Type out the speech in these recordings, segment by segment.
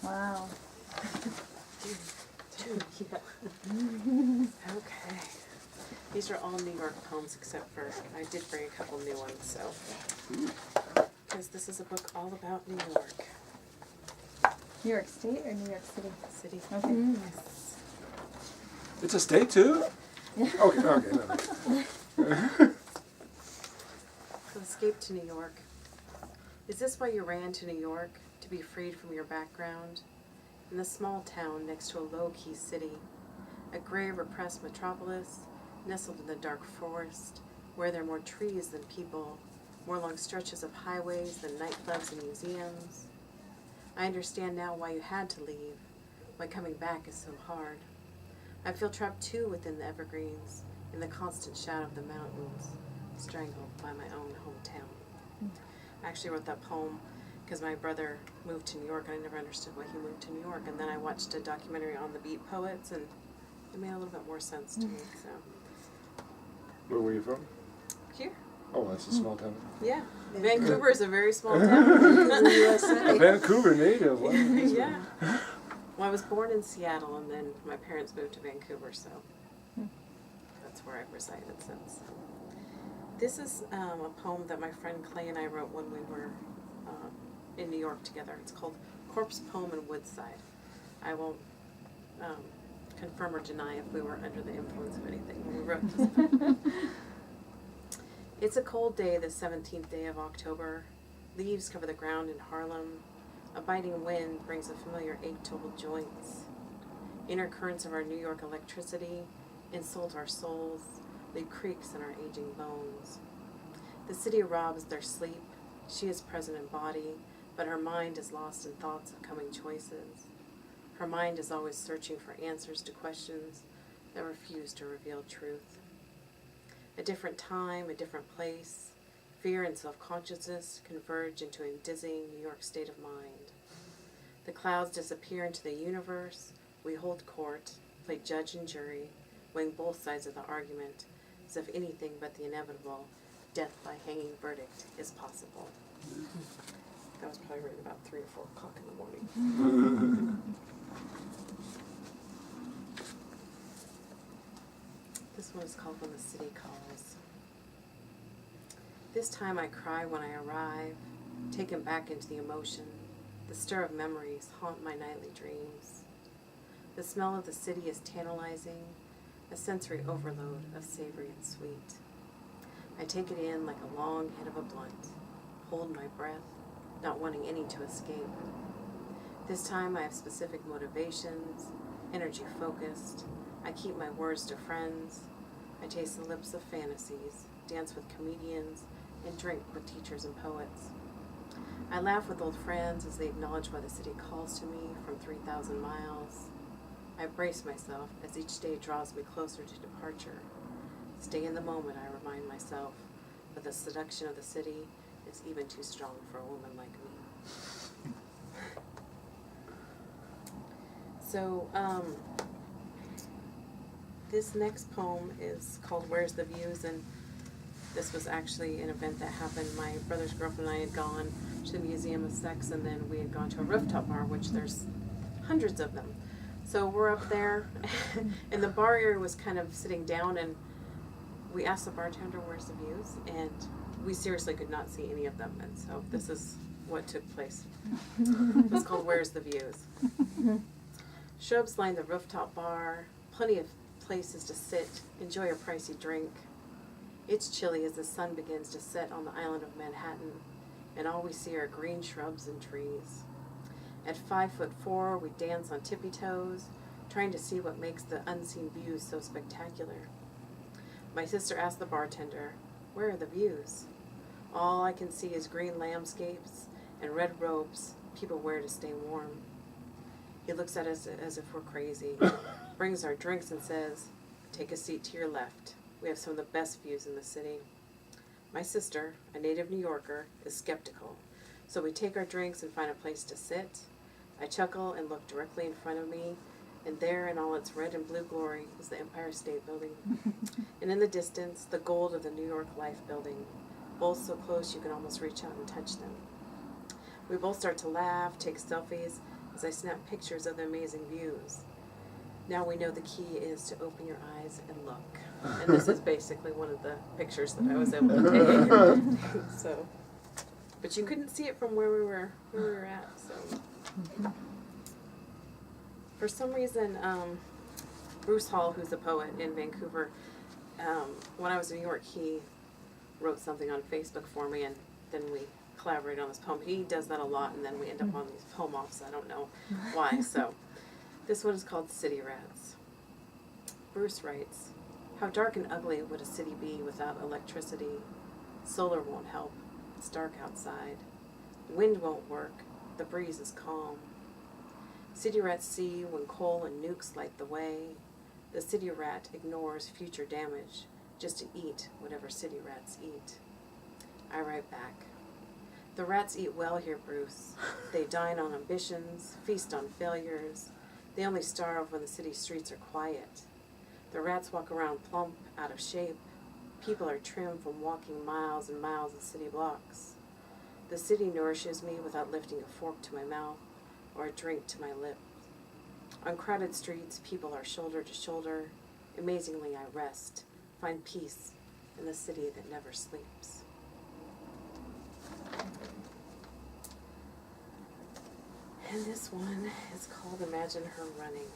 Wow. Yeah. Okay. These are all New York poems except for, I did bring a couple new ones, so. Because this is a book all about New York. New York State or New York City? City. Okay. Yes. It's a state too? Okay, no. So escape to New York. Is this why you ran to New York? To be freed from your background? In the small town next to a low-key city, a gray repressed metropolis, nestled in the dark forest, where there are more trees than people, more long stretches of highways than nightclubs and museums. I understand now why you had to leave, why coming back is so hard. I feel trapped too within the evergreens, in the constant shadow of the mountains, strangled by my own hometown. I actually wrote that poem because my brother moved to New York and I never understood why he moved to New York. And then I watched a documentary on the Beat Poets and it made a little bit more sense to me. So Where were you from? here. Oh, that's a small town. Yeah. Vancouver is a very small town. A Vancouver native. Wow. Yeah. Well, I was born in Seattle and then my parents moved to Vancouver, so that's where I've resided since. This is a poem that my friend Clay and I wrote when we were in New York together. It's called Corpse Poem in Woodside. I won't confirm or deny if we were under the influence of anything when we wrote this poem. It's a cold day, the 17th day of October. Leaves cover the ground in Harlem. A biting wind brings a familiar ache to old joints. Inner currents of our New York electricity insult our souls, leave creaks in our aging bones. The city robs their sleep. She is present in body, but her mind is lost in thoughts of coming choices. Her mind is always searching for answers to questions that refuse to reveal truth. A different time, a different place, fear and self-consciousness converge into a dizzying New York state of mind. The clouds disappear into the universe. We hold court, play judge and jury, weighing both sides of the argument, as if anything but the inevitable, death by hanging verdict, is possible. That was probably written about 3 or 4 o'clock in the morning. This one is called When the City Calls. This time I cry when I arrive, taken back into the emotion. The stir of memories haunt my nightly dreams. The smell of the city is tantalizing, a sensory overload of savory and sweet. I take it in like a long hit of a blunt, hold my breath, not wanting any to escape. This time I have specific motivations, energy focused. I keep my words to friends. I taste the lips of fantasies, dance with comedians, and drink with teachers and poets. I laugh with old friends as they acknowledge why the city calls to me from 3,000 miles. I brace myself as each day draws me closer to departure. Stay in the moment, I remind myself, but the seduction of the city is even too strong for a woman like me. So, this next poem is called Where's the Views, and this was actually an event that happened. My brother's girlfriend and I had gone to the Museum of Sex, and then we had gone to a rooftop bar, which there's hundreds of them. So we're up there, and the bar area was kind of sitting down, and we asked the bartender, where's the views? And we seriously could not see any of them, and so this is what took place. It's called Where's the Views? Shrubs line the rooftop bar, plenty of places to sit, enjoy a pricey drink. It's chilly as the sun begins to set on the island of Manhattan, and all we see are green shrubs and trees. At 5'4", we dance on tippy toes, trying to see what makes the unseen views so spectacular. My sister asked the bartender, where are the views? All I can see is green landscapes and red robes people wear to stay warm. He looks at us as if we're crazy, brings our drinks and says, take a seat to your left. We have some of the best views in the city. My sister, a native New Yorker, is skeptical, so we take our drinks and find a place to sit. I chuckle and look directly in front of me, and there in all its red and blue glory is the Empire State Building. And in the distance, the gold of the New York Life Building, both so close you can almost reach out and touch them. We both start to laugh, take selfies, as I snapped pictures of the amazing views. Now we know the key is to open your eyes and look. And this is basically one of the pictures that I was able to take. So, but you couldn't see it from where we were at. So, for some reason, Bruce Hall, who's a poet in Vancouver, when I was in New York, he wrote something on Facebook for me, and then we collaborated on this poem. He does that a lot, and then we end up on these poem offs. I don't know why. So, this one is called City Rats. Bruce writes, "How dark and ugly would a city be without electricity? Solar won't help. It's dark outside. Wind won't work. The breeze is calm. City rats see when coal and nukes light the way. The city rat ignores future damage just to eat whatever city rats eat." I write back, "The rats eat well here, Bruce. They dine on ambitions, feast on failures. They only starve when the city streets are quiet. The rats walk around plump, out of shape. People are trim from walking miles and miles of city blocks. The city nourishes me without lifting a fork to my mouth or a drink to my lips. On crowded streets, people are shoulder to shoulder. Amazingly, I rest, find peace in the city that never sleeps." And this one is called Imagine Her Running.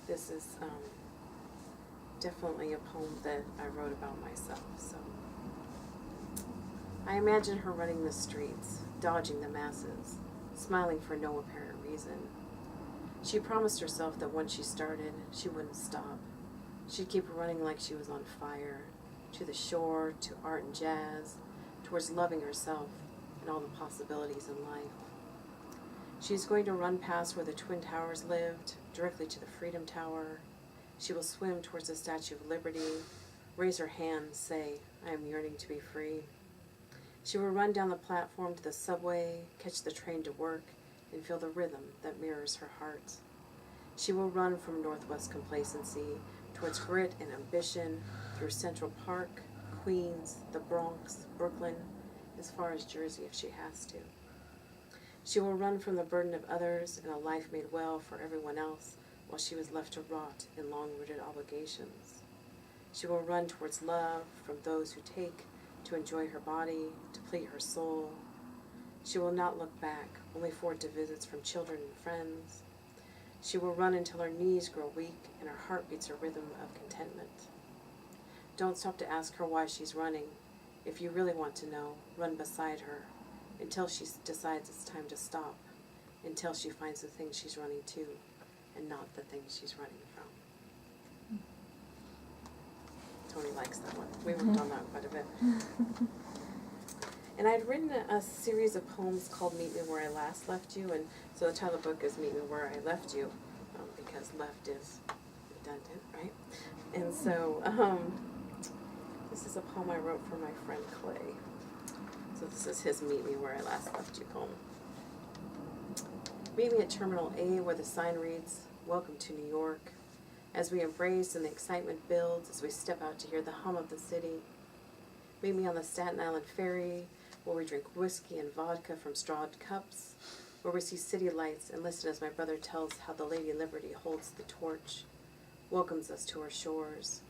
This is definitely a poem that I wrote about myself. So, I imagine her running the streets, dodging the masses, smiling for no apparent reason. She promised herself that once she started, she wouldn't stop. She'd keep running like she was on fire, to the shore, to art and jazz, towards loving herself and all the possibilities in life. She's going to run past where the Twin Towers lived, directly to the Freedom Tower. She will swim towards the Statue of Liberty, raise her hand, say, "I am yearning to be free." She will run down the platform to the subway, catch the train to work, and feel the rhythm that mirrors her heart. She will run from Northwest complacency towards grit and ambition through Central Park, Queens, the Bronx, Brooklyn, as far as Jersey if she has to. She will run from the burden of others and a life made well for everyone else while she was left to rot in long-rooted obligations. She will run towards love from those who take to enjoy her body, to please her soul. She will not look back, only forward to visits from children and friends. She will run until her knees grow weak and her heart beats a rhythm of contentment. Don't stop to ask her why she's running. If you really want to know, run beside her until she decides it's time to stop, until she finds the thing she's running to and not the thing she's running from. Tony likes that one. We worked on that quite a bit. And I'd written a series of poems called Meet Me Where I Last Left You, and so the title of the book is Meet Me Where I Left You, because left is redundant, right? And so this is a poem I wrote for my friend Clay. So this is his Meet Me Where I Last Left You poem. Meet me at Terminal A where the sign reads, "Welcome to New York," as we embrace and the excitement builds as we step out to hear the hum of the city. Meet me on the Staten Island ferry where we drink whiskey and vodka from strawed cups, where we see city lights and listen as my brother tells how the Lady Liberty holds the torch, welcomes us to her shores.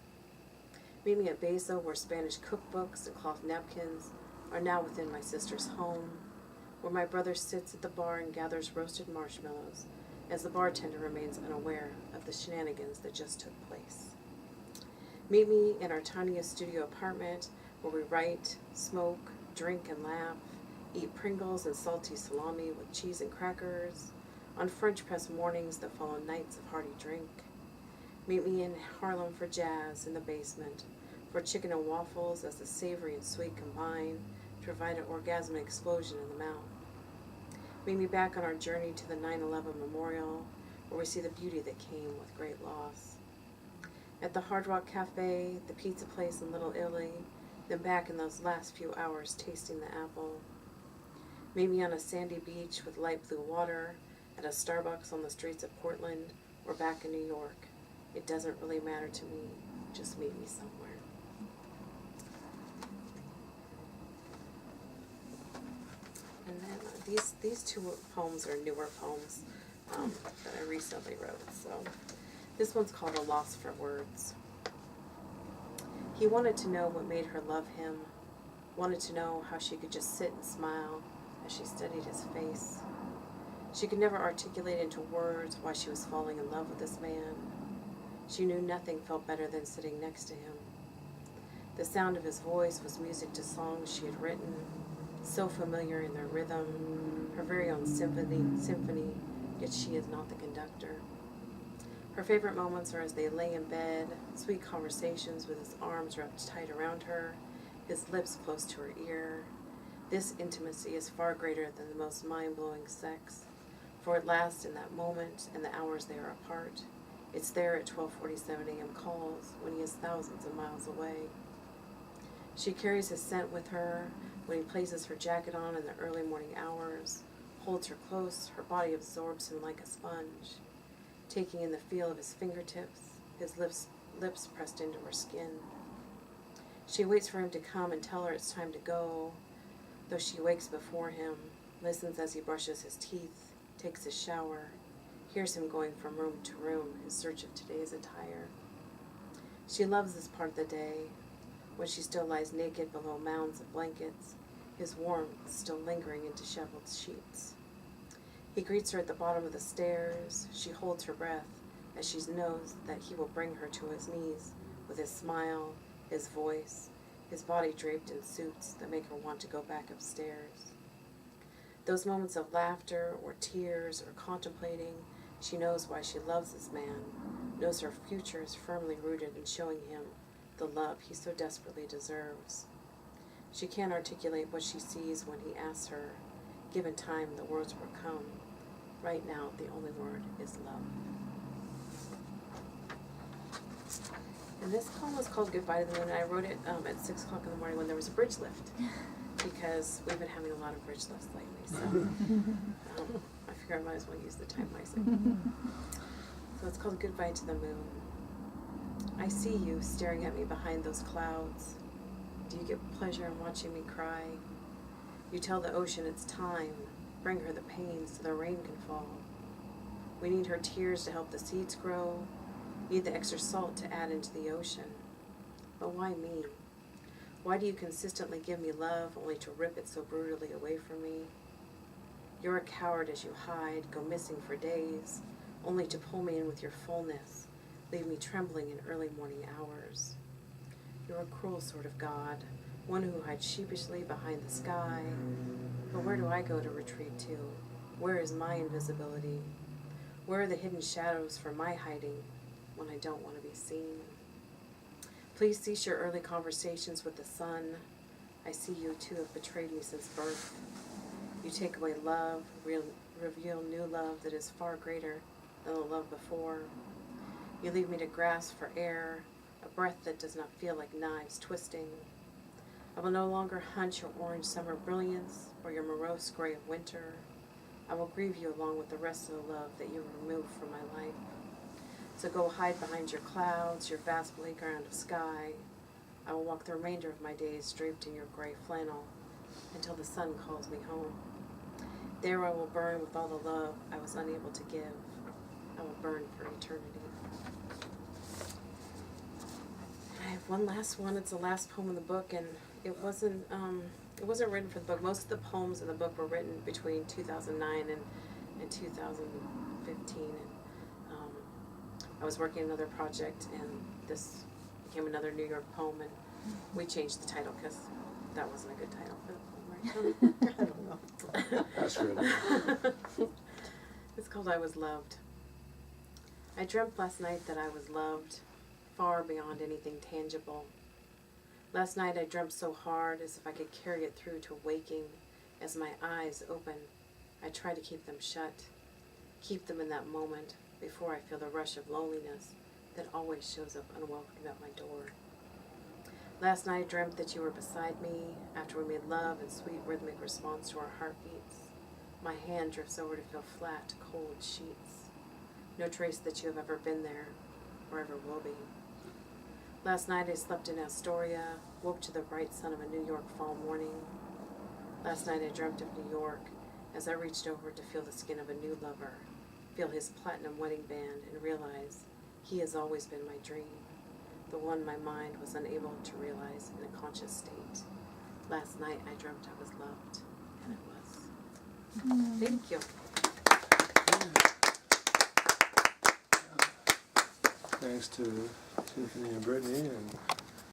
Meet me at Beso where Spanish cookbooks and cloth napkins are now within my sister's home, where my brother sits at the bar and gathers roasted marshmallows as the bartender remains unaware of the shenanigans that just took place. Meet me in our tiniest studio apartment where we write, smoke, drink and laugh, eat Pringles and salty salami with cheese and crackers, on French press mornings that follow nights of hearty drink. Meet me in Harlem for jazz in the basement, for chicken and waffles as the savory and sweet combine to provide an orgasmic explosion in the mouth. Meet me back on our journey to the 9/11 memorial, where we see the beauty that came with great loss. At the Hard Rock Cafe, the pizza place in Little Italy, then back in those last few hours tasting the apple. Meet me on a sandy beach with light blue water, at a Starbucks on the streets of Portland, or back in New York. It doesn't really matter to me, just meet me somewhere. And then these two poems are newer poems that I recently wrote. So this one's called A Loss for Words. He wanted to know what made her love him, wanted to know how she could just sit and smile as she studied his face. She could never articulate into words why she was falling in love with this man. She knew nothing felt better than sitting next to him. The sound of his voice was music to songs she had written, so familiar in their rhythm, her very own symphony, yet she is not the conductor. Her favorite moments are as they lay in bed, sweet conversations with his arms wrapped tight around her, his lips close to her ear. This intimacy is far greater than the most mind-blowing sex, for it lasts in that moment and the hours they are apart. It's there at 12:47 a.m. calls when he is thousands of miles away. She carries his scent with her when he places her jacket on in the early morning hours, holds her close, her body absorbs him like a sponge, taking in the feel of his fingertips, his lips pressed into her skin. She waits for him to come and tell her it's time to go, though she wakes before him, listens as he brushes his teeth, takes his shower, hears him going from room to room in search of today's attire. She loves this part of the day, when she still lies naked below mounds of blankets, his warmth still lingering in disheveled sheets. He greets her at the bottom of the stairs. She holds her breath as she knows that he will bring her to his knees with his smile, his voice, his body draped in suits that make her want to go back upstairs. Those moments of laughter or tears or contemplating, she knows why she loves this man, knows her future is firmly rooted in showing him the love he so desperately deserves. She can't articulate what she sees when he asks her. Given time, the words will come. Right now, the only word is love. And this poem was called Goodbye to the Moon, and I wrote it at 6 o'clock in the morning when there was a bridge lift, because we've been having a lot of bridge lifts lately, so I figure I might as well use the time wisely. So it's called Goodbye to the Moon. I see you staring at me behind those clouds. Do you get pleasure in watching me cry? You tell the ocean it's time. Bring her the pains so the rain can fall. We need her tears to help the seeds grow. Need the extra salt to add into the ocean. But why me? Why do you consistently give me love only to rip it so brutally away from me? You're a coward as you hide, go missing for days, only to pull me in with your fullness, leave me trembling in early morning hours. You're a cruel sort of God, one who hides sheepishly behind the sky. But where do I go to retreat to? Where is my invisibility? Where are the hidden shadows for my hiding when I don't want to be seen? Please cease your early conversations with the sun. I see you too have betrayed me since birth. You take away love, reveal new love that is far greater than the love before. You leave me to grasp for air, a breath that does not feel like knives twisting. I will no longer hunt your orange summer brilliance or your morose gray of winter. I will grieve you along with the rest of the love that you removed from my life. So go hide behind your clouds, your vast playground of sky. I will walk the remainder of my days draped in your gray flannel until the sun calls me home. There I will burn with all the love I was unable to give. I will burn for eternity. I have one last one. It's the last poem in the book, and it wasn't written for the book. Most of the poems in the book were written between 2009 and 2015. And I was working on another project, and this became another New York poem, and we changed the title because that wasn't a good title for the poem, right? I don't know. That's good. It's called I Was Loved. I dreamt last night that I was loved, far beyond anything tangible. Last night I dreamt so hard as if I could carry it through to waking. As my eyes open, I try to keep them shut, keep them in that moment before I feel the rush of loneliness that always shows up unwelcome at my door. Last night I dreamt that you were beside me after we made love in sweet rhythmic response to our heartbeats. My hand drifts over to feel flat, cold sheets. No trace that you have ever been there or ever will be. Last night I slept in Astoria, woke to the bright sun of a New York fall morning. Last night I dreamt of New York as I reached over to feel the skin of a new lover, feel his platinum wedding band, and realize he has always been my dream, the one my mind was unable to realize in a conscious state. Last night I dreamt I was loved, and I was. Thank you. Thanks to Tiffany and Brittney and